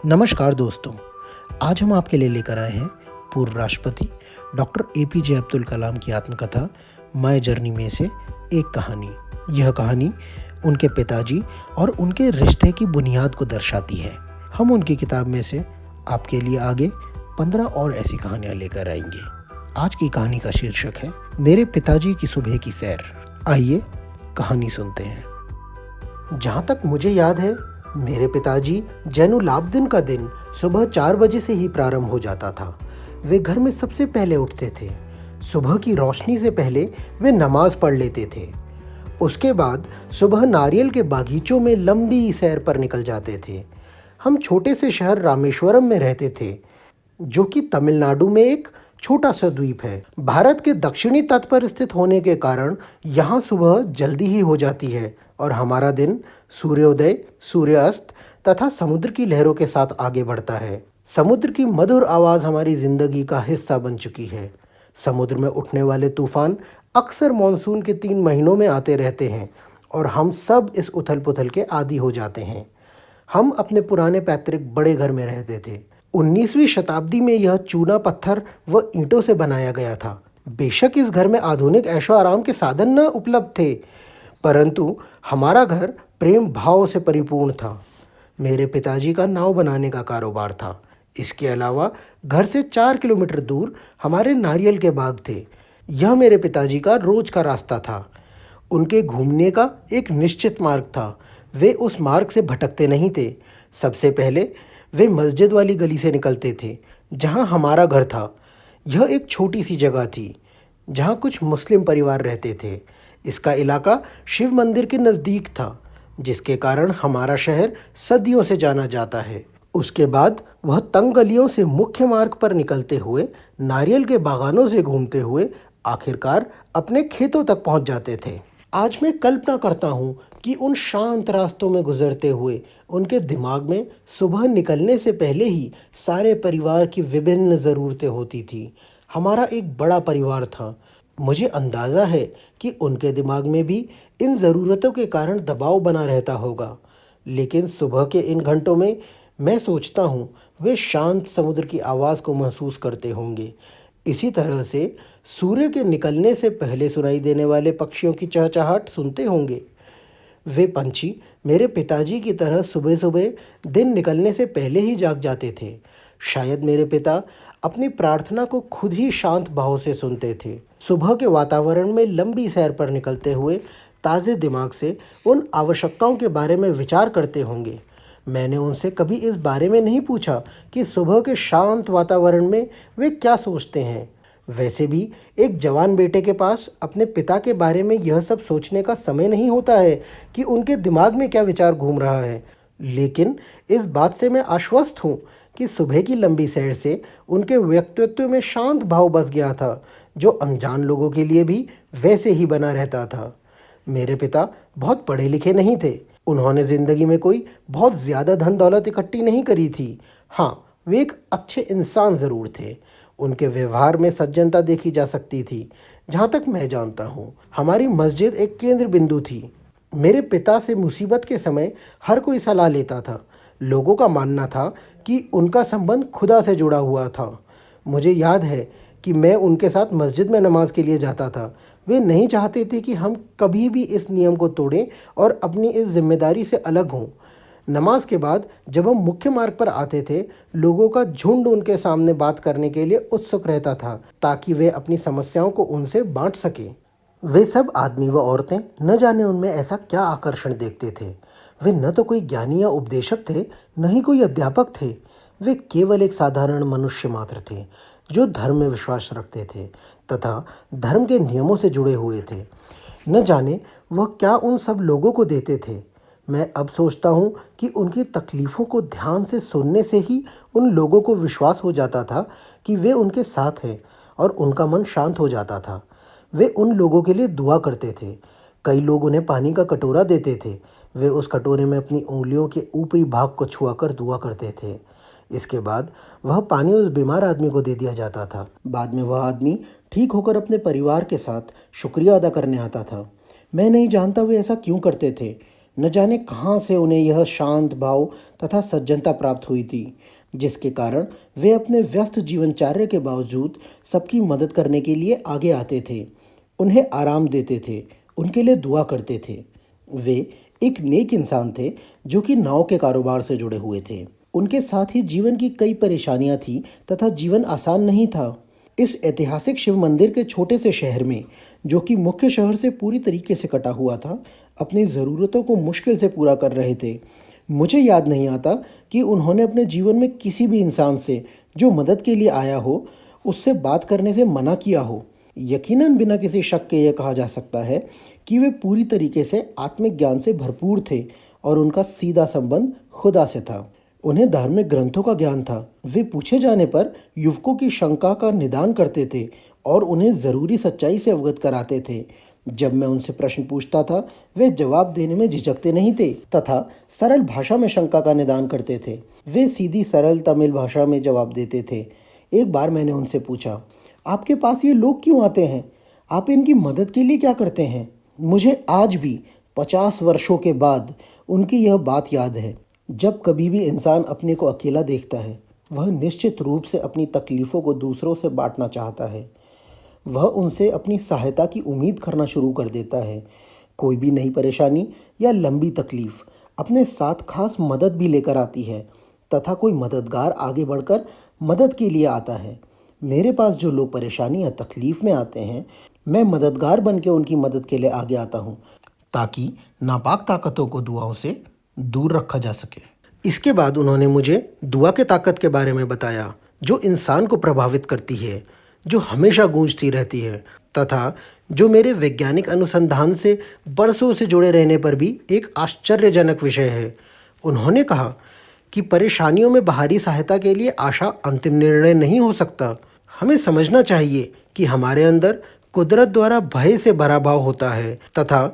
नमस्कार दोस्तों, आज हम आपके लिए लेकर आए हैं पूर्व राष्ट्रपति डॉक्टर एपीजे अब्दुल कलाम की आत्मकथा माय जर्नी में से एक कहानी। यह कहानी उनके पिताजी और उनके रिश्ते की बुनियाद को दर्शाती है। हम उनकी किताब में से आपके लिए आगे 15 और ऐसी कहानियां लेकर आएंगे। आज की कहानी का शीर्षक है मेरे पिताजी की सुबह की सैर। आइए कहानी सुनते हैं। जहाँ तक मुझे याद है, मेरे पिताजी जैनुलाब्दीन का दिन सुबह 4 बजे से ही प्रारंभ हो जाता था। वे घर में सबसे पहले उठते थे। सुबह की रोशनी से पहले वे नमाज पढ़ लेते थे। उसके बाद सुबह नारियल के बागीचों में लंबी सैर पर निकल जाते थे। हम छोटे से शहर रामेश्वरम में रहते थे, जो कि तमिलनाडु में एक छोटा सा द्वीप है। भारत के दक्षिणी तट पर स्थित होने के कारण यहाँ सुबह जल्दी ही हो जाती है और हमारा दिन सूर्योदय, सूर्यास्त तथा समुद्र की लहरों के साथ आगे बढ़ता है। समुद्र की मधुर आवाज हमारी जिंदगी का हिस्सा बन चुकी है। समुद्र में उठने वाले तूफान अक्सर मानसून के 3 महीनों में आते रहते हैं और हम सब इस उथल पुथल के आदी हो जाते हैं। हम अपने पुराने पैतृक बड़े घर में रहते थे। 19वीं शताब्दी में यह चूना पत्थर व ईंटों से बनाया गया था। बेशक इस घर में आधुनिक ऐशो आराम के साधन न उपलब्ध थे, परंतु हमारा घर प्रेम भाव से परिपूर्ण था। मेरे पिताजी का नाव बनाने का कारोबार था। इसके अलावा घर से 4 किलोमीटर दूर हमारे नारियल के बाग थे। यह मेरे पिताजी का रोज का रास्ता था। उनके घूमने का एक निश्चित मार्ग था। वे उस मार्ग से भटकते नहीं थे। सबसे पहले वे मस्जिद वाली गली से निकलते थे, जहां हमारा घर था। यह एक छोटी सी जगह थी, जहां कुछ मुस्लिम परिवार रहते थे। इसका इलाका शिव मंदिर के नज़दीक था, जिसके कारण हमारा शहर सदियों से जाना जाता है। उसके बाद वह तंग गलियों से मुख्य मार्ग पर निकलते हुए, नारियल के बागानों से घूमते हुए आखिरकार अपने खेतों तक पहुंच जाते थे। आज मैं कल्पना करता हूं कि उन शांत रास्तों में गुजरते हुए उनके दिमाग में सुबह निकलने से पहले ही सारे परिवार की विभिन्न ज़रूरतें होती थी। हमारा एक बड़ा परिवार था। मुझे अंदाज़ा है कि उनके दिमाग में भी इन ज़रूरतों के कारण दबाव बना रहता होगा। लेकिन सुबह के इन घंटों में मैं सोचता हूँ वे शांत समुद्र की आवाज़ को महसूस करते होंगे। इसी तरह से सूर्य के निकलने से पहले सुनाई देने वाले पक्षियों की चहचहाट सुनते होंगे। वे पंछी मेरे पिताजी की तरह सुबह सुबह दिन निकलने से पहले ही जाग जाते थे। शायद मेरे पिता अपनी प्रार्थना को खुद ही शांत भाव से सुनते थे। सुबह के वातावरण में लंबी सैर पर निकलते हुए ताज़े दिमाग से उन आवश्यकताओं के बारे में विचार करते होंगे। मैंने उनसे कभी इस बारे में नहीं पूछा कि सुबह के शांत वातावरण में वे क्या सोचते हैं। वैसे भी एक जवान बेटे के पास अपने पिता के बारे में यह सब सोचने का समय नहीं होता है कि उनके दिमाग में क्या विचार घूम रहा है। लेकिन इस बात से मैं आश्वस्त हूँ कि सुबह की लंबी सैर से उनके व्यक्तित्व में शांत भाव बस गया था, जो अनजान लोगों के लिए भी वैसे ही बना रहता था। मेरे पिता बहुत पढ़े लिखे नहीं थे। उन्होंने जिंदगी में कोई बहुत ज़्यादा धन दौलत इकट्ठी नहीं करी थी। हाँ, वे एक अच्छे इंसान ज़रूर थे। उनके व्यवहार में सज्जनता देखी जा सकती थी। जहाँ तक मैं जानता हूँ, हमारी मस्जिद एक केंद्र बिंदु थी। मेरे पिता से मुसीबत के समय हर कोई सलाह लेता था। लोगों का मानना था कि उनका संबंध खुदा से जुड़ा हुआ था। मुझे याद है कि मैं उनके साथ मस्जिद में नमाज के लिए जाता था। वे नहीं चाहते थे कि हम कभी भी इस नियम को तोड़ें और अपनी इस जिम्मेदारी से अलग हों। नमाज के बाद जब हम मुख्य मार्ग पर आते थे, लोगों का झुंड उनके सामने बात करने के लिए उत्सुक रहता था, ताकि वे अपनी समस्याओं को उनसे बांट सके। वे सब आदमी व औरतें न जाने उनमें ऐसा क्या आकर्षण देखते थे। वे न तो कोई ज्ञानी या उपदेशक थे, न ही कोई अध्यापक थे। वे केवल एक साधारण मनुष्य मात्र थे, जो धर्म में विश्वास रखते थे तथा धर्म के नियमों से जुड़े हुए थे। न जाने वह क्या उन सब लोगों को देते थे। मैं अब सोचता हूँ कि उनकी तकलीफ़ों को ध्यान से सुनने से ही उन लोगों को विश्वास हो जाता था कि वे उनके साथ हैं, और उनका मन शांत हो जाता था। वे उन लोगों के लिए दुआ करते थे। कई लोग उन्हें पानी का कटोरा देते थे। वे उस कटोरे में अपनी उंगलियों के ऊपरी भाग को छुआकर दुआ करते थे। इसके बाद वह पानी उस बीमार आदमी को दे दिया जाता था। बाद में वह आदमी ठीक होकर अपने परिवार के साथ शुक्रिया अदा करने आता था। मैं नहीं जानता वे ऐसा क्यों करते थे। न जाने कहाँ से उन्हें यह शांत भाव तथा सज्जनता प्राप्त हुई थी, जिसके कारण वे अपने व्यस्त जीवनचर्या के बावजूद सबकी मदद करने के लिए आगे आते थे, उन्हें आराम देते थे, उनके लिए दुआ करते थे। वे एक नेक इंसान थे जो कि नाव के कारोबार से जुड़े हुए थे। उनके साथ ही जीवन की कई परेशानियां थी तथा जीवन आसान नहीं था। इस ऐतिहासिक शिव मंदिर के छोटे से शहर में, जो कि मुख्य शहर से पूरी तरीके से कटा हुआ था, अपनी ज़रूरतों को मुश्किल से पूरा कर रहे थे। मुझे याद नहीं आता कि उन्होंने अपने जीवन में किसी भी इंसान से जो मदद के लिए आया हो, उससे बात करने से मना किया हो। यकीनन बिना किसी शक के यह कहा जा सकता है कि वे पूरी तरीके से आत्मिक ज्ञान से भरपूर थे और उनका सीधा संबंध खुदा से था। उन्हें धार्मिक ग्रंथों का ज्ञान था। वे पूछे जाने पर युवकों की शंका का निदान करते थे और उन्हें ज़रूरी सच्चाई से अवगत कराते थे। जब मैं उनसे प्रश्न पूछता था, वे जवाब देने में झिझकते नहीं थे तथा सरल भाषा में शंका का निदान करते थे। वे सीधी सरल तमिल भाषा में जवाब देते थे। एक बार मैंने उनसे पूछा, आपके पास ये लोग क्यों आते हैं? आप इनकी मदद के लिए क्या करते हैं? मुझे आज भी 50 वर्षों के बाद उनकी यह बात याद है। जब कभी भी इंसान अपने को अकेला देखता है, वह निश्चित रूप से अपनी तकलीफ़ों को दूसरों से बांटना चाहता है। वह उनसे अपनी सहायता की उम्मीद करना शुरू कर देता है। कोई भी नई परेशानी या लंबी तकलीफ अपने साथ खास मदद भी लेकर आती है तथा कोई मददगार आगे बढ़कर मदद के लिए आता है। मेरे पास जो लोग परेशानी या तकलीफ में आते हैं, मैं मददगार बन के उनकी मदद के लिए आगे आता हूँ, ताकि नापाक ताकतों को दुआओं से दूर रखा जा सके। इसके बाद उन्होंने मुझे दुआ के ताकत के बारे में बताया, जो इंसान को प्रभावित करती है, जो हमेशा गूंजती रहती है तथा जो मेरे वैज्ञानिक अनुसंधान से बरसों से जुड़े रहने पर भी एक आश्चर्यजनक विषय है। उन्होंने कहा कि परेशानियों में बाहरी सहायता के लिए आशा अंतिम निर्णय नहीं हो सकता। हमें समझना चाहिए कि हमारे अंदर कुदरत द्वारा भय से भरा भाव होता है तथा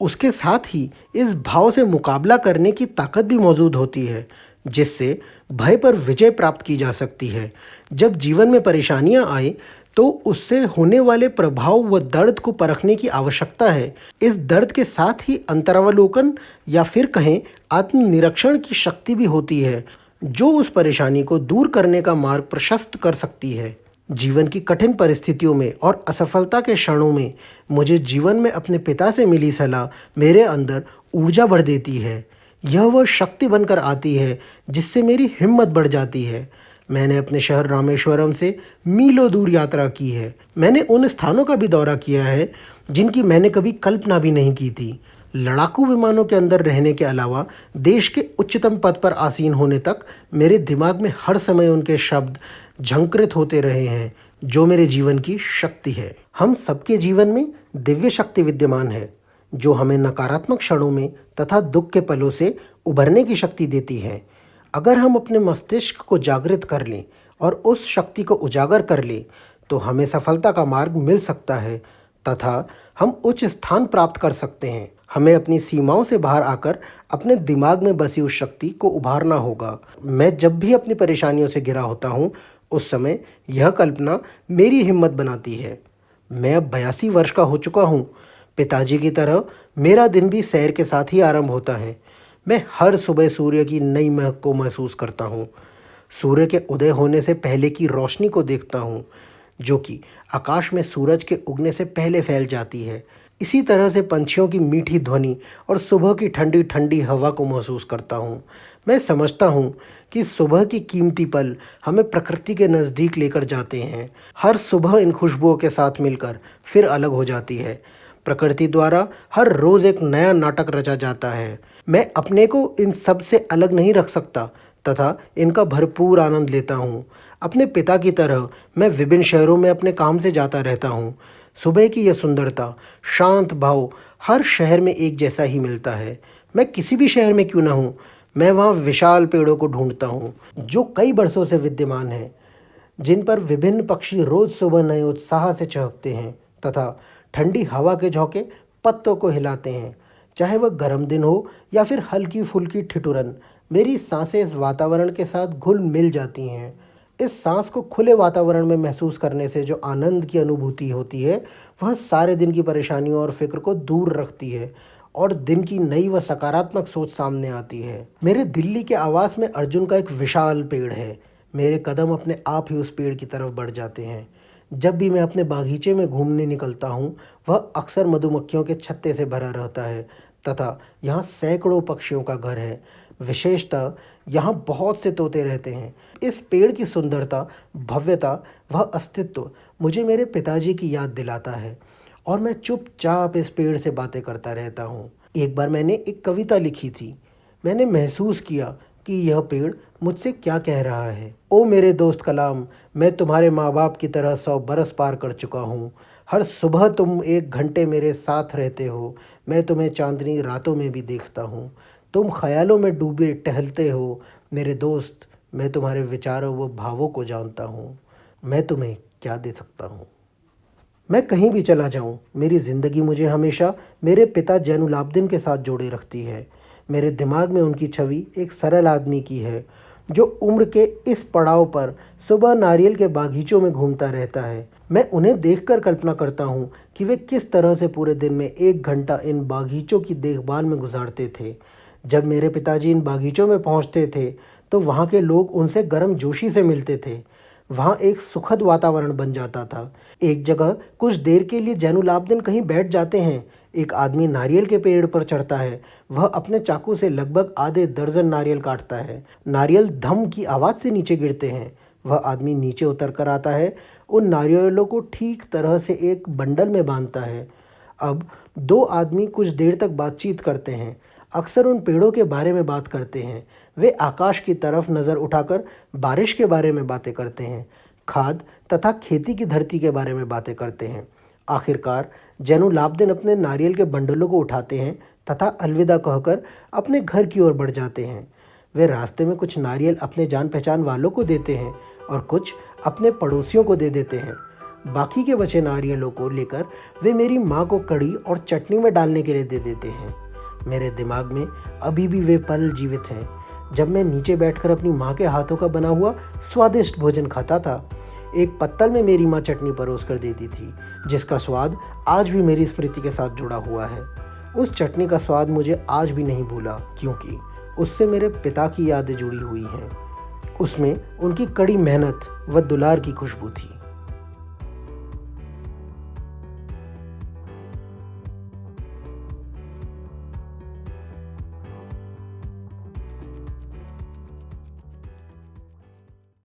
उसके साथ ही इस भाव से मुकाबला करने की ताकत भी मौजूद होती है, जिससे भय पर विजय प्राप्त की जा सकती है। जब जीवन में परेशानियां आए, तो उससे होने वाले प्रभाव व दर्द को परखने की आवश्यकता है। इस दर्द के साथ ही अंतरावलोकन या फिर कहें आत्मनिरीक्षण की शक्ति भी होती है, जो उस परेशानी को दूर करने का मार्ग प्रशस्त कर सकती है। जीवन की कठिन परिस्थितियों में और असफलता के क्षणों में मुझे जीवन में अपने पिता से मिली सलाह मेरे अंदर ऊर्जा भर देती है। यह वह शक्ति बनकर आती है जिससे मेरी हिम्मत बढ़ जाती है। मैंने अपने शहर रामेश्वरम से मीलों दूर यात्रा की है। मैंने उन स्थानों का भी दौरा किया है जिनकी मैंने कभी कल्पना भी नहीं की थी। लड़ाकू विमानों के अंदर रहने के अलावा देश के उच्चतम पद पर आसीन होने तक मेरे दिमाग में हर समय उनके शब्द झंकृत होते रहे हैं, जो मेरे जीवन की शक्ति है। हम सबके जीवन में दिव्य शक्ति विद्यमान है, जो हमें नकारात्मक क्षणों में तथा दुख के पलों से उभरने की शक्ति देती है। अगर हम अपने मस्तिष्क को जागृत कर लें और उस शक्ति को उजागर कर लें, तो हमें सफलता का मार्ग मिल सकता है तथा हम उच्च स्थान प्राप्त कर सकते हैं। हमें अपनी सीमाओं से बाहर आकर अपने दिमाग में बसी उस शक्ति को उभारना होगा। मैं जब भी अपनी परेशानियों से घिरा होता हूँ, उस समय यह कल्पना मेरी हिम्मत बनाती है। मैं अब 82 वर्ष का हो चुका हूँ। पिताजी की तरह मेरा दिन भी सैर के साथ ही आरंभ होता है। मैं हर सुबह सूर्य की नई महक को महसूस करता हूँ। सूर्य के उदय होने से पहले की रोशनी को देखता हूँ, जो कि आकाश में सूरज के उगने से पहले फैल जाती है। इसी तरह से पंछियों की मीठी ध्वनि और सुबह की ठंडी ठंडी हवा को महसूस करता हूँ। मैं समझता हूँ कि सुबह की कीमती पल हमें प्रकृति के नज़दीक लेकर जाते हैं। हर सुबह इन खुशबुओं के साथ मिलकर फिर अलग हो जाती है। प्रकृति द्वारा हर रोज़ एक नया नाटक रचा जाता है। मैं अपने को इन सब से अलग नहीं रख सकता तथा इनका भरपूर आनंद लेता हूँ। अपने पिता की तरह मैं विभिन्न शहरों में अपने काम से जाता रहता हूँ। सुबह की यह सुंदरता, शांत भाव हर शहर में एक जैसा ही मिलता है। मैं किसी भी शहर में क्यों ना हूँ, मैं वहाँ विशाल पेड़ों को ढूंढता हूँ, जो कई बरसों से विद्यमान हैं, जिन पर विभिन्न पक्षी रोज सुबह नए उत्साह से चहकते हैं तथा ठंडी हवा के झोंके पत्तों को हिलाते हैं। चाहे वह गर्म दिन हो या फिर हल्की फुल्की ठिठुरन, मेरी सांसें इस वातावरण के साथ घुल मिल जाती हैं। इस सांस को खुले वातावरण में महसूस करने से जो आनंद की अनुभूति होती है, वह सारे दिन की परेशानियों और फिक्र को दूर रखती है और दिन की नई व सकारात्मक सोच सामने आती है। मेरे दिल्ली के आवास में अर्जुन का एक विशाल पेड़ है। मेरे कदम अपने आप ही उस पेड़ की तरफ बढ़ जाते हैं। जब भी मैं अपने बागीचे में घूमने निकलता हूँ, वह अक्सर मधुमक्खियों के छत्ते से भरा रहता है तथा यहाँ सैकड़ों पक्षियों का घर है। विशेषतः यहाँ बहुत से तोते रहते हैं। इस पेड़ की सुंदरता, भव्यता, वह अस्तित्व मुझे मेरे पिताजी की याद दिलाता है और मैं चुपचाप इस पेड़ से बातें करता रहता हूँ। एक बार मैंने एक कविता लिखी थी। मैंने महसूस किया कि यह पेड़ मुझसे क्या कह रहा है। ओ मेरे दोस्त कलाम, मैं तुम्हारे माँ बाप की तरह 100 बरस पार कर चुका हूँ। हर सुबह तुम 1 घंटे मेरे साथ रहते हो। मैं तुम्हें चांदनी रातों में भी देखता हूँ। तुम ख्यालों में डूबे टहलते हो मेरे दोस्त। मैं तुम्हारे विचारों व भावों को जानता हूँ। मैं तुम्हें क्या दे सकता हूँ। मैं कहीं भी चला जाऊं, मेरी ज़िंदगी मुझे हमेशा मेरे पिता जैनुलाब्दीन के साथ जोड़े रखती है। मेरे दिमाग में उनकी छवि एक सरल आदमी की है जो उम्र के इस पड़ाव पर सुबह नारियल के बागीचों में घूमता रहता है। मैं उन्हें देखकर कल्पना करता हूँ कि वे किस तरह से पूरे दिन में 1 घंटा इन बागीचों की देखभाल में गुजारते थे। जब मेरे पिताजी इन बागीचों में पहुँचते थे तो वहाँ के लोग उनसे गर्मजोशी से मिलते थे। वहाँ एक सुखद वातावरण बन जाता था। एक जगह कुछ देर के लिए जैनुलाब्दीन कहीं बैठ जाते हैं। एक आदमी नारियल के पेड़ पर चढ़ता है। वह अपने चाकू से लगभग आधे दर्जन नारियल काटता है। नारियल धम की आवाज़ से नीचे गिरते हैं। वह आदमी नीचे उतर कर आता है, उन नारियलों को ठीक तरह से एक बंडल में बांधता है। अब 2 आदमी कुछ देर तक बातचीत करते हैं। अक्सर उन पेड़ों के बारे में बात करते हैं। वे आकाश की तरफ नज़र उठाकर बारिश के बारे में बातें करते हैं, खाद तथा खेती की धरती के बारे में बातें करते हैं। आखिरकार जैनुलाब्दीन अपने नारियल के बंडलों को उठाते हैं तथा अलविदा कहकर अपने घर की ओर बढ़ जाते हैं। वे रास्ते में कुछ नारियल अपने जान पहचान वालों को देते हैं और कुछ अपने पड़ोसियों को दे देते हैं। बाकी के बचे नारियलों को लेकर वे मेरी माँ को कढ़ी और चटनी में डालने के लिए दे देते हैं। मेरे दिमाग में अभी भी वे पल जीवित हैं जब मैं नीचे बैठकर अपनी माँ के हाथों का बना हुआ स्वादिष्ट भोजन खाता था। एक पत्तल में मेरी माँ चटनी परोस कर देती थी, जिसका स्वाद आज भी मेरी स्मृति के साथ जुड़ा हुआ है। उस चटनी का स्वाद मुझे आज भी नहीं भूला, क्योंकि उससे मेरे पिता की यादें जुड़ी हुई हैं। उसमें उनकी कड़ी मेहनत व दुलार की खुशबू थी।